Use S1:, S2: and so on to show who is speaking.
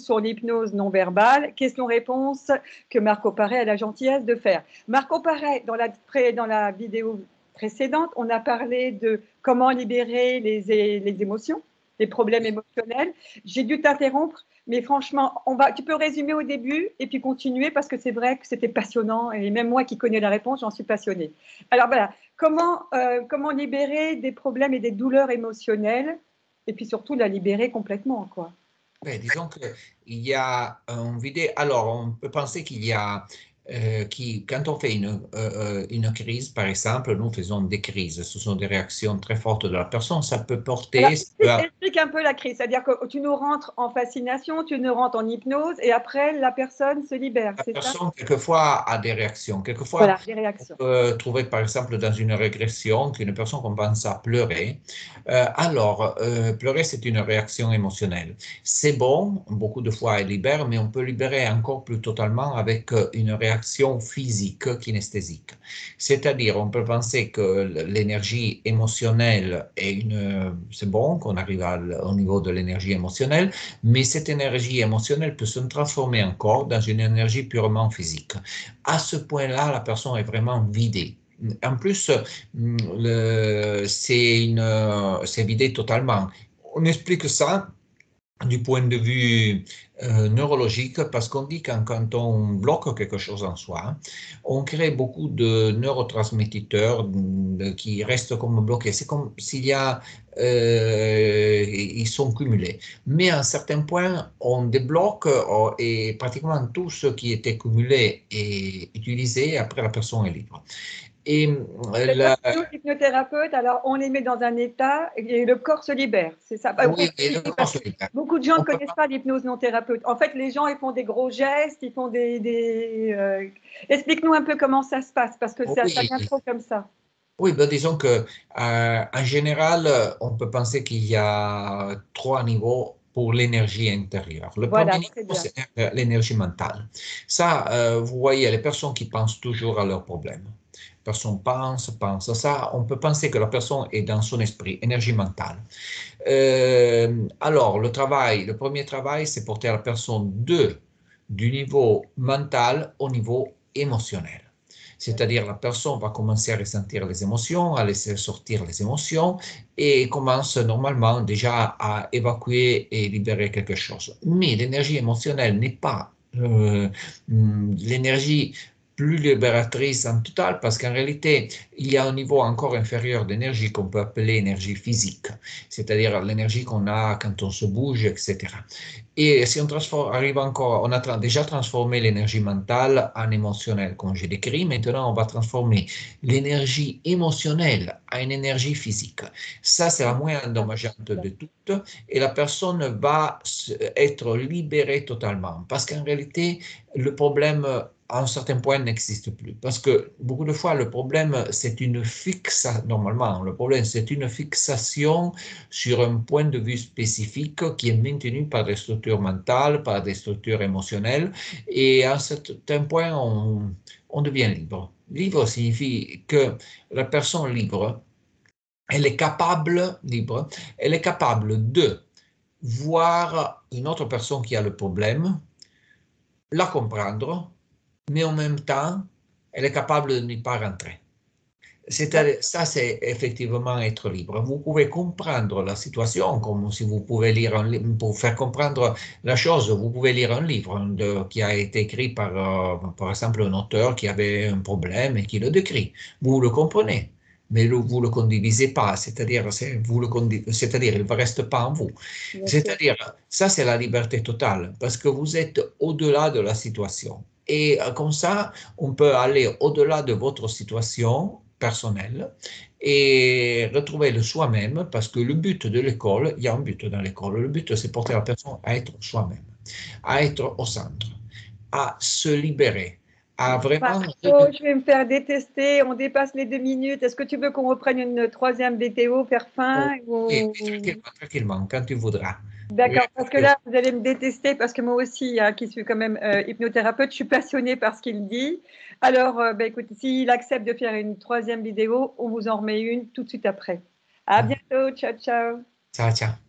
S1: sur l'hypnose non verbale. Question-réponse que Marco Paré a la gentillesse de faire. Marco Paré, dans la vidéo précédente, on a parlé de comment libérer les émotions, les problèmes émotionnels. J'ai dû t'interrompre, mais franchement, tu peux résumer au début et puis continuer parce que c'est vrai que c'était passionnant et même moi qui connais la réponse, j'en suis passionnée. Alors voilà, comment libérer des problèmes et des douleurs émotionnelles et puis surtout la libérer complètement, quoi.
S2: Ben, disons qu'il y a une vidéo. Alors, on peut penser qu'il y a, quand on fait une crise, par exemple, nous faisons des crises. Ce sont des réactions très fortes de la personne. Ça peut
S1: Alors,
S2: porter.
S1: explique un peu la crise, c'est-à-dire que tu nous rentres en fascination, tu nous rentres en hypnose et après la personne se libère,
S2: La
S1: c'est ça?
S2: personne, quelquefois, a des réactions. Quelquefois,
S1: Voilà, des
S2: on
S1: réactions.
S2: peut trouver, par exemple, dans une régression, qu'une personne commence à pleurer. Pleurer, c'est une réaction émotionnelle. C'est bon, beaucoup de fois, elle libère, mais on peut libérer encore plus totalement avec une réaction physique kinesthésique. C'est-à-dire, on peut penser que l'énergie émotionnelle c'est bon, qu'on arrive au niveau de l'énergie émotionnelle, mais cette énergie émotionnelle peut se transformer encore dans une énergie purement physique. À ce point-là, la personne est vraiment vidée. En plus, c'est vidé totalement. On explique ça du point de vue neurologique, parce qu'on dit que quand on bloque quelque chose en soi, on crée beaucoup de neurotransmetteurs qui restent comme bloqués. C'est comme s'il y a, ils sont cumulés. Mais à un certain point, on débloque et pratiquement tout ce qui était cumulé est utilisé, après la personne est libre. Et
S1: C'est comme nous, hypnothérapeutes, alors on les met dans un état et le corps se libère, c'est ça.
S2: oui, et le corps
S1: Parce
S2: se
S1: que
S2: libère.
S1: beaucoup de gens
S2: On
S1: ne
S2: peut
S1: connaissent pas l'hypnose non thérapeute. En fait, les gens, ils font des gros gestes, ils font Explique-nous un peu comment ça se passe, parce que ça
S2: oui,
S1: vient trop comme ça.
S2: oui, ben disons que en général, on peut penser qu'il y a trois niveaux pour l'énergie intérieure. Le premier
S1: Voilà,
S2: niveau,
S1: très bien.
S2: c'est l'énergie mentale. Ça, vous voyez, les personnes qui pensent toujours à leurs problèmes. La personne pense. Ça, on peut penser que la personne est dans son esprit, énergie mentale. Alors, le premier travail, c'est porter la personne du niveau mental au niveau émotionnel. C'est-à-dire la personne va commencer à ressentir les émotions, à laisser sortir les émotions et commence normalement déjà à évacuer et libérer quelque chose. Mais l'énergie émotionnelle n'est pas l'énergie plus libératrice en total parce qu'en réalité, il y a un niveau encore inférieur d'énergie qu'on peut appeler énergie physique, c'est-à-dire l'énergie qu'on a quand on se bouge, etc. Et si on arrive encore, on a déjà transformé l'énergie mentale en émotionnelle, comme j'ai décrit. Maintenant, on va transformer l'énergie émotionnelle en une énergie physique. Ça, c'est la moins endommageante de toutes. Et la personne va être libérée totalement. Parce qu'en réalité, le problème, à un certain point, n'existe plus. Parce que beaucoup de fois, le problème, c'est une fixation. Normalement, le problème, c'est une fixation sur un point de vue spécifique qui est maintenu par des structures mentales, par des structures émotionnelles, et à un certain point, on devient libre. Libre signifie que la personne libre, elle est capable de voir une autre personne qui a le problème, la comprendre, mais en même temps, elle est capable de n'y pas rentrer. Ça, c'est effectivement être libre. Vous pouvez comprendre la situation comme si vous pouvez lire un livre. Pour faire comprendre la chose, vous pouvez lire un livre qui a été écrit par exemple, un auteur qui avait un problème et qui le décrit. Vous le comprenez, mais vous ne le condivisez pas, c'est-à-dire il ne reste pas en vous. C'est-à-dire, ça, c'est la liberté totale, parce que vous êtes au-delà de la situation. Et comme ça, on peut aller au-delà de votre situation personnelle et retrouver le soi-même, parce que le but de l'école, il y a un but dans l'école, le but c'est porter la personne à être soi-même, à être au centre, à se libérer, à vraiment...
S1: Oh, je vais me faire détester, on dépasse les 2 minutes. Est-ce que tu veux qu'on reprenne une troisième vidéo, faire fin
S2: Oui,
S1: ou...
S2: tranquillement, quand tu voudras.
S1: D'accord, parce que là, vous allez me détester, parce que moi aussi, hein, qui suis quand même hypnothérapeute, je suis passionnée par ce qu'il dit. Alors, écoute, s'il accepte de faire une troisième vidéo, on vous en remet une tout de suite après. À bientôt, ciao, ciao.
S2: Ciao, ciao.